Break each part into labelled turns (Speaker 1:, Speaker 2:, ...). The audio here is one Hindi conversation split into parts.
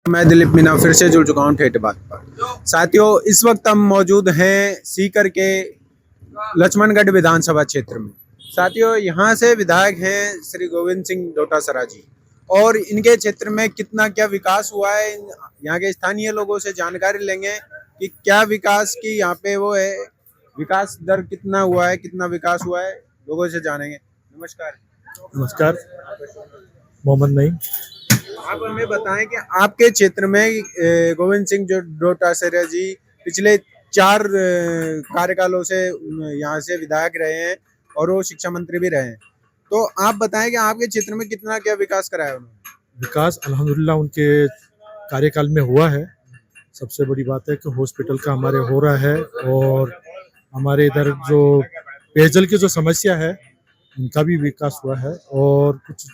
Speaker 1: मैं दिलीप मीना फिर से जुड़ चुका हूँ ठेठ बात पर। साथियों, इस वक्त हम मौजूद हैं सीकर के लक्ष्मणगढ़ विधानसभा क्षेत्र में। साथियों, यहाँ से विधायक हैं श्री गोविंद सिंह डोटासरा जी, और इनके क्षेत्र में कितना क्या विकास हुआ है, यहाँ के स्थानीय लोगों से जानकारी लेंगे कि क्या विकास की यहाँ पे वो है, विकास दर कितना हुआ है, कितना विकास हुआ है, लोगों से जानेंगे। नमस्कार।
Speaker 2: नमस्कार, मोहम्मद नईम।
Speaker 1: आप हमें बताएं कि आपके क्षेत्र में गोविंद सिंह जो डोटासरा जी पिछले 4 कार्यकालों से यहाँ से विधायक रहे हैं और वो शिक्षा मंत्री भी रहे हैं। तो आप बताएं कि आपके क्षेत्र में कितना क्या विकास कराया उन्होंने?
Speaker 2: विकास अल्हम्दुलिल्लाह उनके कार्यकाल में हुआ है। सबसे बड़ी बात है कि हॉस्पिटल का हमारे हो रहा है, और हमारे इधर जो पेयजल की जो समस्या है उनका भी विकास हुआ है, और कुछ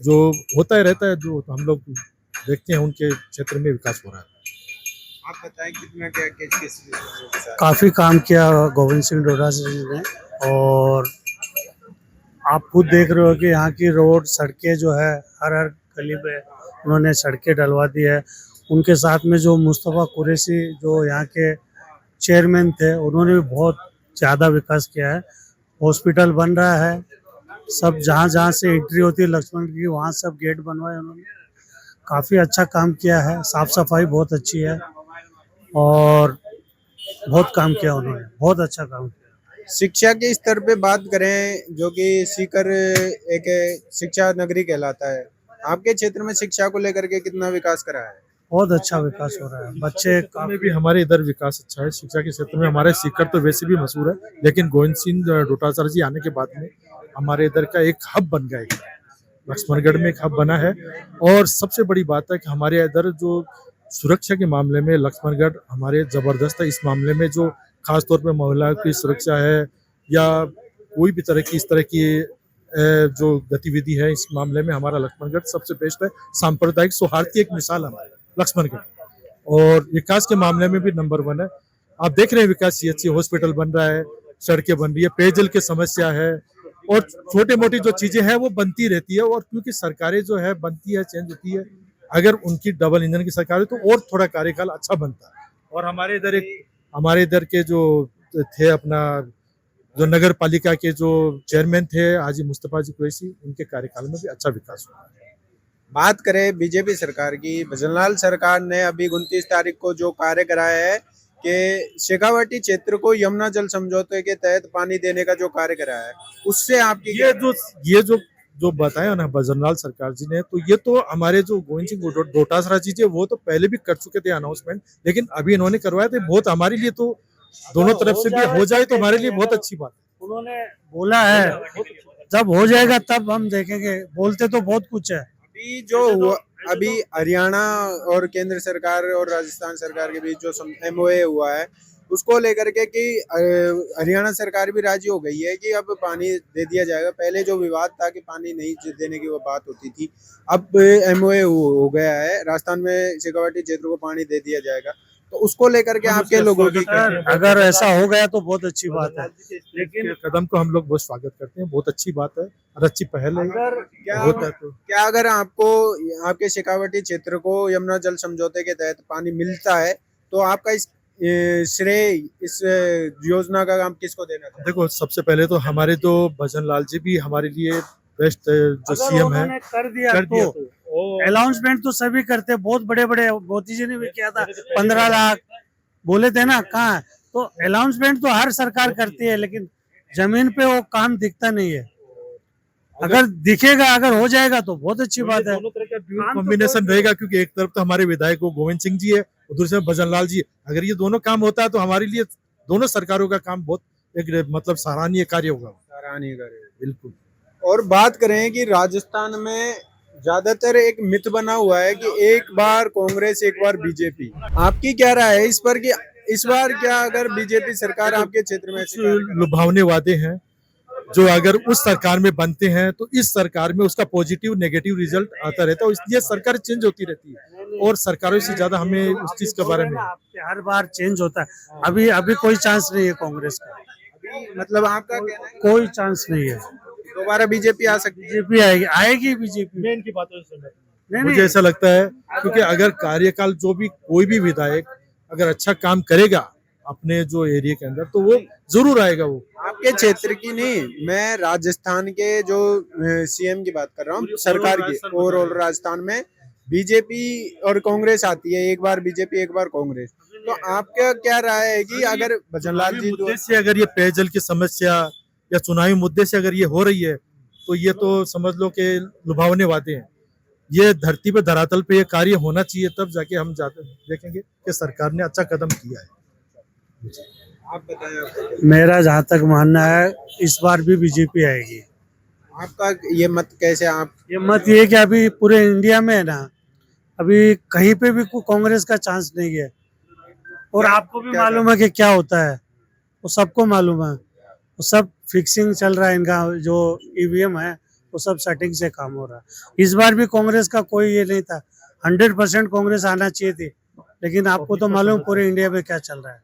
Speaker 2: जो होता ही रहता है जो हम लोग देखते हैं उनके क्षेत्र में विकास हो रहा है।
Speaker 1: आप बताएं कितना क्या किस
Speaker 3: काफ़ी काम किया गोविंद सिंह डोटासरा जी ने, और आप खुद देख रहे हो कि यहाँ की रोड सड़कें जो है हर गली में उन्होंने सड़कें डलवा दी है। उनके साथ में जो मुस्तफ़ा कुरैशी जो यहाँ के चेयरमैन थे, उन्होंने भी बहुत ज़्यादा विकास किया है। हॉस्पिटल बन रहा है, सब जहाँ जहाँ से एंट्री होती है लक्ष्मण की वहाँ सब गेट बनवाए उन्होंने। काफ़ी अच्छा काम किया है, साफ़ सफाई बहुत अच्छी है और बहुत काम किया उन्होंने, बहुत अच्छा काम किया।
Speaker 1: शिक्षा के स्तर पे बात करें, जो कि सीकर एक शिक्षा नगरी कहलाता है, आपके क्षेत्र में शिक्षा को लेकर के कितना विकास करा है?
Speaker 3: बहुत अच्छा विकास हो रहा है। बच्चे
Speaker 2: में भी हमारे इधर विकास अच्छा है। शिक्षा के क्षेत्र में हमारे सीकर तो वैसे भी मशहूर है, लेकिन गोविंद सिंह डोटासरा जी आने के बाद में हमारे इधर का एक हब बन गया है। लक्ष्मणगढ़ में एक हब बना है, और सबसे बड़ी बात है कि हमारे इधर जो सुरक्षा के मामले में लक्ष्मणगढ़ हमारे जबरदस्त है। इस मामले में जो खासतौर पे महिलाओं की सुरक्षा है या कोई भी तरह की इस तरह की जो गतिविधि है, इस मामले में हमारा लक्ष्मणगढ़ सबसे बेस्ट है। सांप्रदायिक सौहार्द की एक मिसाल हमारे लक्ष्मणगढ़, और विकास के मामले में भी नंबर 1 है। आप देख रहे हैं विकास, सीएचसी हॉस्पिटल बन रहा है, सड़कें बन रही है, पेयजल की समस्या है, और छोटी मोटी जो चीजें हैं वो बनती रहती है। और क्योंकि सरकारें जो है बनती है, चेंज होती है, अगर उनकी डबल इंजन की सरकार है तो और थोड़ा कार्यकाल अच्छा बनता है। और हमारे इधर के जो थे अपना जो नगर पालिका के जो चेयरमैन थे हाजी मुस्तफा जी कुरैशी, उनके कार्यकाल में भी अच्छा विकास हुआ है।
Speaker 1: बात करें बीजेपी सरकार की, भजनलाल सरकार ने अभी 29 तारीख को जो कार्य कराया है कि शेखावाटी क्षेत्र को यमुना जल समझौते के तहत पानी देने का जो कार्य कराया है, उससे आपकी
Speaker 2: ये जो बताया ना भजनलाल सरकार जी ने, तो ये तो हमारे जो गोविंद सिंह डोटासरा जी वो तो पहले भी कर चुके थे अनाउंसमेंट, लेकिन अभी इन्होंने करवाया था। बहुत हमारे लिए तो दोनों तरफ से भी हो जाए तो हमारे लिए बहुत अच्छी बात है।
Speaker 3: उन्होंने बोला है जब हो जाएगा तब हम देखेंगे, बोलते तो बहुत कुछ है।
Speaker 1: अभी जो अभी हरियाणा और केंद्र सरकार और राजस्थान सरकार के बीच जो एमओए हुआ है, उसको लेकर के कि हरियाणा सरकार भी राजी हो गई है कि अब पानी दे दिया जाएगा। पहले जो विवाद था कि पानी नहीं देने की वो बात होती थी, अब एमओए हो गया है, राजस्थान में शेखावाटी क्षेत्र को पानी दे दिया जाएगा। तो उसको लेकर के आपके लोगों की
Speaker 3: अगर ऐसा हो गया तो बहुत अच्छी बात है,
Speaker 2: लेकिन कदम को हम लोग बहुत स्वागत करते हैं। बहुत अच्छी बात है और अच्छी पहल है।
Speaker 1: क्या अगर आपको आपके शेखावाटी क्षेत्र को यमुना जल समझौते के तहत पानी मिलता है तो आपका इस श्रेय इस योजना का काम किसको देना चाहिए?
Speaker 2: देखो, सबसे पहले तो हमारे तो भजनलाल जी भी हमारे लिए बेस्ट जो सीएम है
Speaker 3: कर दिया तो अनाउंसमेंट तो सभी करते, बहुत बड़े बड़े मोदी जी ने भी किया था, 15 लाख बोले थे ना, कहाँ? तो अनाउंसमेंट तो हर सरकार करती है, लेकिन जमीन पे वो काम दिखता नहीं है। अगर दिखेगा, अगर हो जाएगा तो बहुत अच्छी बात है।
Speaker 2: दोनों तरह का कॉम्बिनेशन रहेगा, क्योंकि एक तरफ तो हमारे विधायक गोविंद सिंह जी है और दूसरे भजनलाल जी। अगर ये दोनों काम होता है तो हमारे लिए दोनों सरकारों का काम बहुत एक मतलब सराहनीय कार्य होगा।
Speaker 1: सराहनीय कार्य,
Speaker 2: बिल्कुल।
Speaker 1: और बात करें कि राजस्थान में ज्यादातर एक मिथ बना हुआ है कि एक बार कांग्रेस एक बार बीजेपी, आपकी क्या राय है इस पर कि इस बार क्या अगर बीजेपी सरकार आपके क्षेत्र में
Speaker 2: लुभावने वादे हैं जो अगर उस सरकार में बनते हैं तो इस सरकार में उसका पॉजिटिव नेगेटिव रिजल्ट आता रहता है, इसलिए सरकार चेंज होती रहती है और सरकारों से ज्यादा हमें उस चीज के बारे में
Speaker 3: हर बार चेंज होता है। अभी कोई चांस नहीं है कांग्रेस का,
Speaker 1: मतलब आपका कहना है
Speaker 3: कोई चांस नहीं है।
Speaker 1: दोबारा बीजेपी आ सकती है?
Speaker 3: बीजेपी आएगी बीजेपी।
Speaker 2: मेन की बात है। मुझे ऐसा लगता है, क्योंकि अगर कार्यकाल जो भी कोई भी विधायक अगर अच्छा काम करेगा अपने जो एरिया के अंदर, तो वो जरूर आएगा वो।
Speaker 1: आपके क्षेत्र की नहीं, मैं राजस्थान के जो सीएम की बात कर रहा हूँ, सरकार की ओवरऑल राजस्थान में बीजेपी और कांग्रेस आती है, एक बार बीजेपी एक बार कांग्रेस। तो आपका क्या राय है कि अगर भजनलाल जी
Speaker 2: मुद्दे से अगर ये पेयजल की समस्या या चुनावी मुद्दे से अगर ये हो रही है, तो ये तो समझ लो कि लुभावने वादे हैं। ये धरती पे धरातल पे ये कार्य होना चाहिए, तब जाके हम जाते देखेंगे कि सरकार ने अच्छा कदम किया है।
Speaker 1: आप बताएं।
Speaker 3: मेरा जहाँ तक मानना है इस बार भी बीजेपी आएगी।
Speaker 1: आपका ये मत कैसे? आप
Speaker 3: ये मत ये कि अभी पूरे इंडिया में है ना, अभी कहीं पे भी कांग्रेस का चांस नहीं है। और आपको भी मालूम है कि क्या होता है, वो सबको मालूम है। वो सब फिक्सिंग चल रहा है, इनका जो ईवीएम है वो सब सेटिंग से काम हो रहा है। इस बार भी कांग्रेस का कोई ये नहीं था, 100% कांग्रेस आना चाहिए थी, लेकिन आपको तो मालूम पूरे इंडिया में क्या चल रहा है,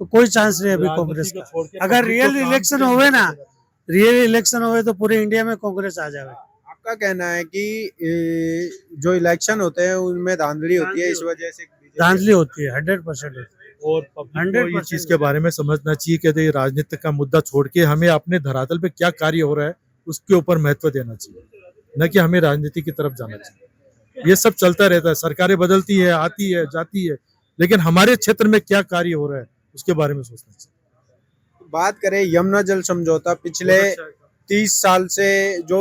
Speaker 3: तो कोई चांस नहीं अभी कांग्रेस का। अगर रियल इलेक्शन हुए ना, रियल इलेक्शन हुए तो पूरे इंडिया में कांग्रेस आ जाए।
Speaker 1: आपका कहना है कि जो इलेक्शन होते हैं उनमें धांधली होती है, इस वजह से
Speaker 3: धांधली होती है, 100% होती है।
Speaker 2: और पब्लिक को ये चीज के बारे में समझना चाहिए कि राजनीतिक का मुद्दा छोड़ के हमें अपने धरातल पे क्या कार्य हो रहा है उसके ऊपर महत्व देना चाहिए, न कि हमें राजनीति की तरफ जाना चाहिए। ये सब चलता रहता है, सरकारें बदलती है, आती है, जाती है, लेकिन हमारे क्षेत्र में क्या कार्य हो रहा है उसके बारे में सोचना चाहिए।
Speaker 1: बात करें यमुना जल समझौता, पिछले 30 साल से जो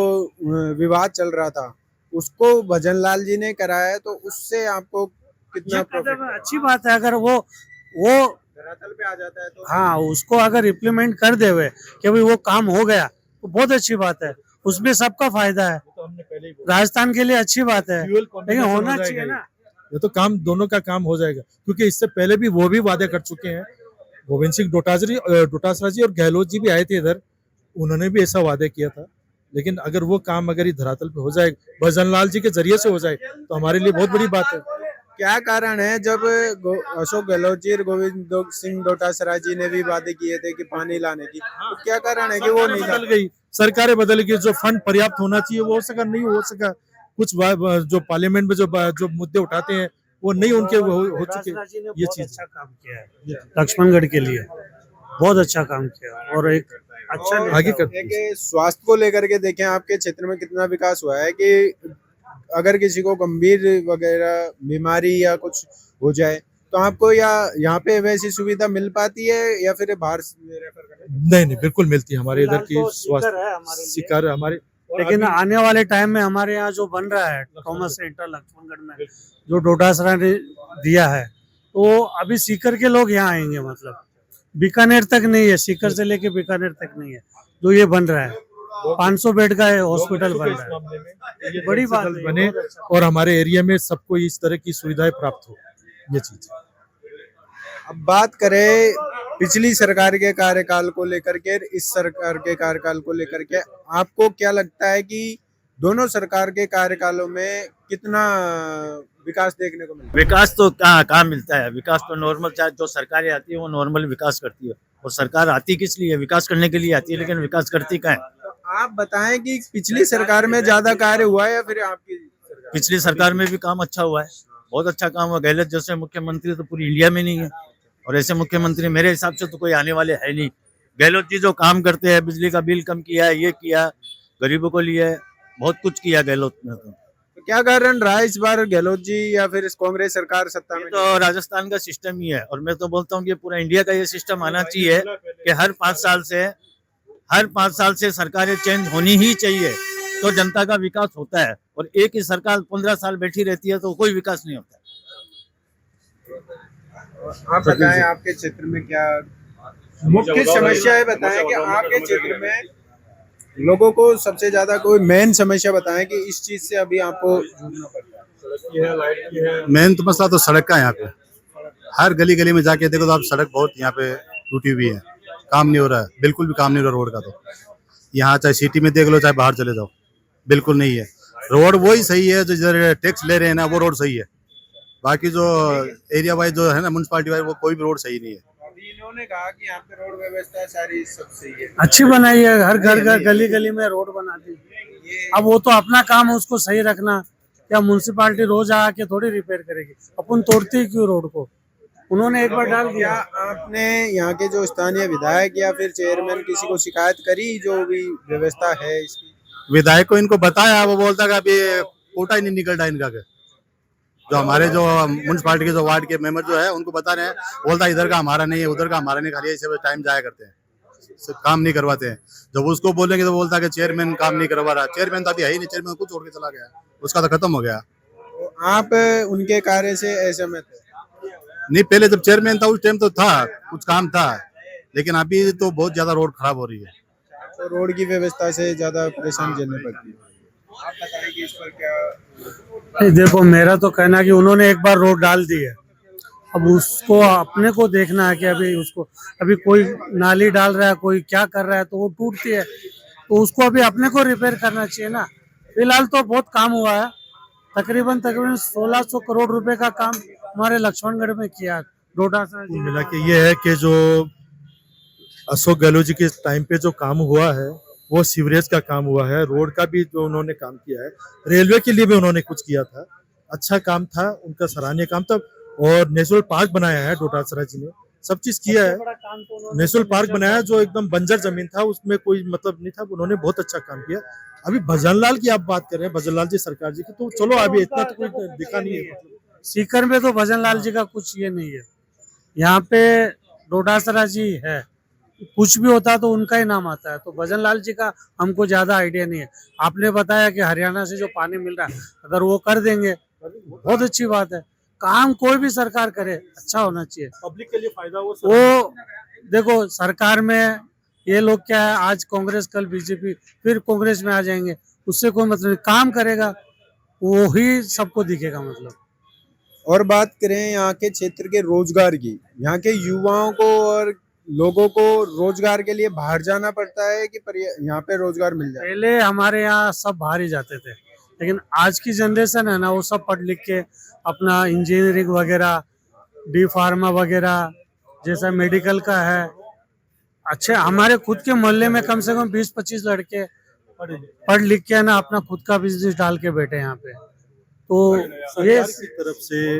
Speaker 1: विवाद चल रहा था उसको भजनलाल जी ने कराया है, तो उससे आपको कितना प्रॉफिट?
Speaker 3: अच्छी बात है। अगर वो
Speaker 1: धरातल पे आ जाता है तो
Speaker 3: हाँ, उसको अगर इम्प्लीमेंट कर देवे कि भाई वो काम हो गया तो बहुत अच्छी बात है, उसमें सबका फायदा है।
Speaker 2: तो हमने पहले ही
Speaker 3: राजस्थान के लिए अच्छी बात है,
Speaker 2: फ्यूल
Speaker 3: लेकिन होना चाहिए ना।
Speaker 2: ये तो काम दोनों का काम हो जाएगा, क्योंकि इससे पहले भी वो भी वादे कर चुके हैं। गोविंद सिंह डोटासरा जी और गहलोत जी भी आए थे इधर, उन्होंने भी ऐसा वादे किया था। लेकिन अगर वो काम अगर ये धरातल पे हो जाए, भजनलाल जी के जरिए से हो जाए, तो हमारे लिए बहुत बड़ी बात है।
Speaker 1: क्या कारण है जब अशोक गहलोत जी और गोविंद सिंह डोटासरा जी ने भी वादे किए थे कि पानी लाने की, तो क्या कारण है कि वो नहीं
Speaker 2: बदल गई, सरकारें बदल गई, जो फंड पर्याप्त होना चाहिए वो हो सका, नहीं हो सका। कुछ जो पार्लियामेंट में जो मुद्दे उठाते हैं वो नहीं उनके हो चुके। ये चीज
Speaker 3: अच्छा काम किया है लक्ष्मणगढ़ के लिए, बहुत अच्छा काम किया। और एक अच्छा
Speaker 2: आगे करते हैं।
Speaker 1: कि स्वास्थ्य को लेकर के देखें आपके क्षेत्र में कितना विकास हुआ है कि अगर किसी को गंभीर वगैरह बीमारी या कुछ हो जाए तो आपको या यहाँ पे वैसी सुविधा मिल पाती है या फिर बाहर रेफर करना?
Speaker 2: नहीं, बिल्कुल मिलती है हमारे इधर की स्वास्थ्य शिकार हमारे।
Speaker 3: लेकिन आने वाले टाइम में हमारे यहाँ जो बन रहा है ट्रॉमा सेंटर लक्ष्मणगढ़ में, जो डोटासरा ने दिया है, तो अभी सीकर के लोग यहाँ आएंगे। मतलब बीकानेर तक नहीं है, सीकर से लेके बीकानेर तक नहीं है जो ये बन रहा है। 500 बेड का हॉस्पिटल बन रहा है, बड़ी बात
Speaker 2: बने और हमारे एरिया में सबको इस तरह की सुविधाएं प्राप्त हो, ये चीज।
Speaker 1: अब बात करें पिछली सरकार के कार्यकाल को लेकर के, इस सरकार के कार्यकाल को लेकर के, आपको क्या लगता है कि दोनों सरकार के कार्यकालों में कितना विकास देखने को मिला?
Speaker 4: विकास तो कहाँ मिलता है? विकास तो नॉर्मल, चाहे जो सरकारें आती है वो नॉर्मल विकास करती है, और सरकार आती किस लिए? विकास करने के लिए आती है, लेकिन विकास करती कहाँ है?
Speaker 1: तो आप बताएं कि पिछली सरकार में ज्यादा कार्य हुआ है या फिर आपकी सरकार?
Speaker 4: पिछली सरकार में भी काम अच्छा हुआ है, बहुत अच्छा काम हुआ। गहलोत जैसे मुख्यमंत्री तो पूरी इंडिया में नहीं है, और ऐसे मुख्यमंत्री मेरे हिसाब से तो कोई आने वाले है नहीं। गहलोत जी जो काम करते हैं, बिजली का बिल कम किया है, ये किया, गरीबों को लिए बहुत कुछ किया गहलोत ने।
Speaker 1: तो क्या कारण रहा इस बार गहलोत जी या फिर इस कांग्रेस सरकार सत्ता में?
Speaker 4: तो राजस्थान का सिस्टम ही है, और मैं तो बोलता हूँ कि पूरा इंडिया का ये सिस्टम आना चाहिए कि हर 5 साल से सरकारें चेंज होनी ही चाहिए, तो जनता का विकास होता है। और एक ही सरकार 15 साल बैठी रहती है तो कोई विकास नहीं होता।
Speaker 1: आप बताएं आपके क्षेत्र में क्या मुख्य समस्या है, बताएं कि आपके क्षेत्र में लोगों को सबसे ज्यादा कोई मेन समस्या बताएं कि इस चीज से अभी आपको जूझना पड़ता है।
Speaker 5: मेन तो मसला तो सड़क का है। यहाँ पे हर गली गली में जाके देखो तो आप सड़क बहुत यहाँ पे टूटी हुई है, काम नहीं हो रहा है, बिल्कुल भी काम नहीं हो रहा रोड का। तो यहाँ चाहे सिटी में देख लो चाहे बाहर चले जाओ, बिल्कुल नहीं है रोड। वही सही है जो इधर टैक्स ले रहे हैं ना, वो रोड सही है। बाकी जो एरिया वाइज जो है ना, म्यूनसिपालिटी वाइज, वो कोई भी रोड सही नहीं है।
Speaker 1: अभी इन्होंने कहा कि यहाँ पे रोड व्यवस्था सारी सब सही है,
Speaker 3: अच्छी बनाई है, हर घर गली गली में रोड बना दी। अब वो तो अपना काम है उसको सही रखना, या म्यूनसिपालिटी रोज आके थोड़ी रिपेयर करेगी, अपन तोड़ते ही क्यों रोड को। उन्होंने एक बार डाल
Speaker 1: क्या
Speaker 3: दिया।
Speaker 1: आपने यहाँ के जो स्थानीय विधायक या फिर चेयरमैन किसी को शिकायत करी जो भी व्यवस्था है इसकी?
Speaker 5: विधायक को इनको बताया, वो बोलता है अभी कोटा ही नहीं निकलता इनका के। जो हमारे जो म्यूनसिपालिटी के जो वार्ड के मेंबर जो है उनको बता रहे हैं, बोलता है इधर का हमारा नहीं है, उधर का हमारा नहीं, खाली ऐसे टाइम जाया करते हैं, काम नहीं करवाते हैं। जब उसको बोलेंगे तो बोलता है कि चेयरमैन काम नहीं करवा रहा। चेयरमैन तो अभी है ही नहीं, चेयरमैन कुछ छोड़ के चला गया, उसका तो खत्म हो गया।
Speaker 1: तो आप उनके कार्य से असहमत है?
Speaker 5: नहीं, पहले जब चेयरमैन था उस टाइम तो था, कुछ काम था, लेकिन अभी तो बहुत ज्यादा रोड खराब हो रही है।
Speaker 1: तो रोड की व्यवस्था से ज्यादा परेशानी झेलनी पड़ती है। आप बताएंगे इस पर क्या?
Speaker 3: नहीं, देखो मेरा तो कहना है कि उन्होंने एक बार रोड डाल दी है, अब उसको अपने को देखना है कि अभी कोई नाली डाल रहा है, कोई क्या कर रहा है, तो वो टूटती है, तो उसको अभी अपने को रिपेयर करना चाहिए ना। फिलहाल तो बहुत काम हुआ है, तकरीबन 1600 करोड़ रुपए का काम हमारे लक्ष्मणगढ़ में किया है डोडा से।
Speaker 2: कुल मिला के ये है कि जो अशोक गहलोत जी के टाइम पे जो काम हुआ है वो सीवरेज का काम हुआ है, रोड का भी जो उन्होंने काम किया है, रेलवे के लिए भी उन्होंने कुछ किया था, अच्छा काम था, उनका सराहनीय काम था। और नेशनल पार्क बनाया है डोटासरा जी ने, सब चीज किया है। नेशनल पार्क बनाया जो एकदम बंजर जमीन था, उसमें कोई मतलब नहीं था, उन्होंने बहुत अच्छा काम किया। अभी भजन लाल की आप बात कर रहे हैं, भजन लाल जी सरकार जी की, तो चलो अभी इतना तो कोई दिखा नहीं है।
Speaker 3: सीकर में तो भजन लाल जी का कुछ ये नहीं है, यहाँ पे डोडासरा जी है, कुछ भी होता है तो उनका ही नाम आता है, तो भजन लाल जी का हमको ज्यादा आइडिया नहीं है। आपने बताया कि हरियाणा से जो पानी मिल रहा है, अगर वो कर देंगे बहुत अच्छी बात है। काम कोई भी सरकार करे अच्छा होना चाहिए,
Speaker 2: पब्लिक के लिए फायदा
Speaker 3: वो देखो सरकार में ये लोग क्या है, आज कांग्रेस कल बीजेपी फिर कांग्रेस में आ जाएंगे, उससे कोई मतलब नहीं, काम करेगा वो ही सबको दिखेगा मतलब।
Speaker 1: और बात करें यहाँ के क्षेत्र के रोजगार की, यहाँ के युवाओं को और लोगों को रोजगार के लिए बाहर जाना पड़ता है कि यहाँ पे रोजगार मिल जाए?
Speaker 3: पहले हमारे यहाँ सब बाहर ही जाते थे, लेकिन आज की जनरेशन है ना, वो सब पढ़ लिख के अपना इंजीनियरिंग वगैरह, डी फार्मा वगैरह, जैसा मेडिकल का है। अच्छे हमारे खुद के मोहल्ले में कम से कम 20-25 लड़के पढ़ लिख के ना अपना खुद का बिजनेस डाल के बैठे यहाँ पे। तो ये
Speaker 2: सरकार की तरफ से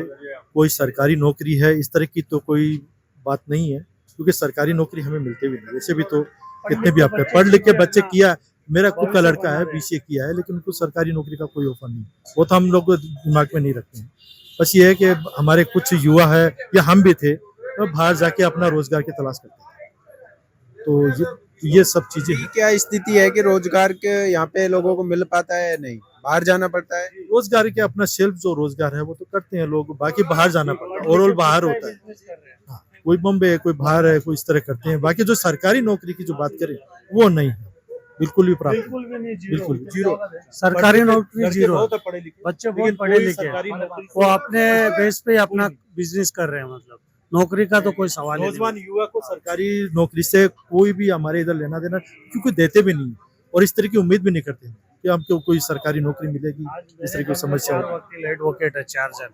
Speaker 2: कोई सरकारी नौकरी है इस तरह की तो कोई बात नहीं है, क्योंकि सरकारी नौकरी हमें मिलती भी नहीं। वैसे भी तो कितने भी आपके पढ़ लिख के बच्चे किया, मेरा खुद का लड़का है बीसीए किया है, लेकिन उनको सरकारी नौकरी का कोई ऑफर नहीं, वो तो हम लोग दिमाग में नहीं रखते हैं। बस ये है कि हमारे कुछ युवा है या हम भी थे तो बाहर जाके अपना रोजगार की तलाश करते हैं, तो ये सब चीजें हैं।
Speaker 1: क्या स्थिति है कि रोजगार के यहाँ पे लोगों को मिल पाता है? नहीं, बाहर जाना पड़ता है।
Speaker 2: रोजगार के अपना सेल्फ जो रोजगार है वो तो करते हैं लोग, बाकी बाहर जाना पड़ता है, ओवरऑल बाहर होता है। हाँ, कोई बम्बे है, कोई बाहर है, कोई इस तरह करते हैं। बाकी जो सरकारी नौकरी की जो बात करें वो नहीं है, बिल्कुल भी प्राप्त बिल्कुल जीरो।
Speaker 3: सरकारी नौकरी जीरो,
Speaker 2: पढ़े लिखे
Speaker 3: बच्चे बहुत पढ़े लिखे हैं, वो अपने बेस पे अपना बिजनेस कर रहे हैं, मतलब नौकरी का तो कोई सवाल ही नहीं।
Speaker 2: नौजवान युवा को सरकारी नौकरी से कोई भी हमारे इधर लेना देना, क्योंकि देते भी नहीं और इस तरह की उम्मीद भी नहीं करते हैं कि हमको कोई सरकारी नौकरी मिलेगी। इस तरह की समस्या है।
Speaker 3: एडवोकेट है 4 जन,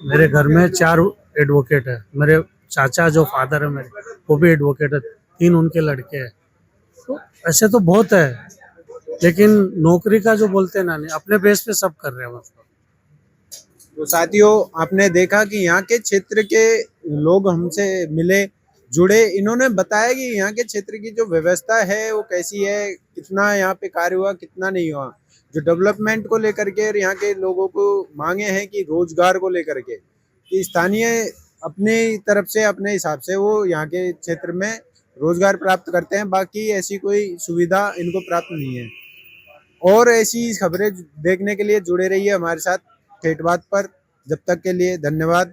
Speaker 3: मेरे घर में 4 एडवोकेट है। मेरे चाचा जो फादर है मेरे, वो भी एडवोकेट है, 3 उनके लड़के हैं। तो ऐसे तो बहुत है, लेकिन नौकरी का जो बोलते हैं ना, नहीं अपने बेस पे सब कर रहे हैं मतलब।
Speaker 1: तो साथियों, आपने देखा कि यहाँ के क्षेत्र के लोग हमसे मिले, जुड़े, इन्होंने बताया कि यहाँ के क्षेत्र की जो व्यवस्था है वो कैसी है, कितना यहाँ पे कार्य हुआ, कितना नहीं हुआ, जो डेवलपमेंट को लेकर के, और यहाँ के लोगों को मांगे हैं कि रोजगार को लेकर के, कि स्थानीय अपने तरफ से अपने हिसाब से वो यहाँ के क्षेत्र में रोजगार प्राप्त करते हैं, बाकी ऐसी कोई सुविधा इनको प्राप्त नहीं है। और ऐसी खबरें देखने के लिए जुड़े रहिए हमारे साथ ठेठ बात पर। जब तक के लिए धन्यवाद।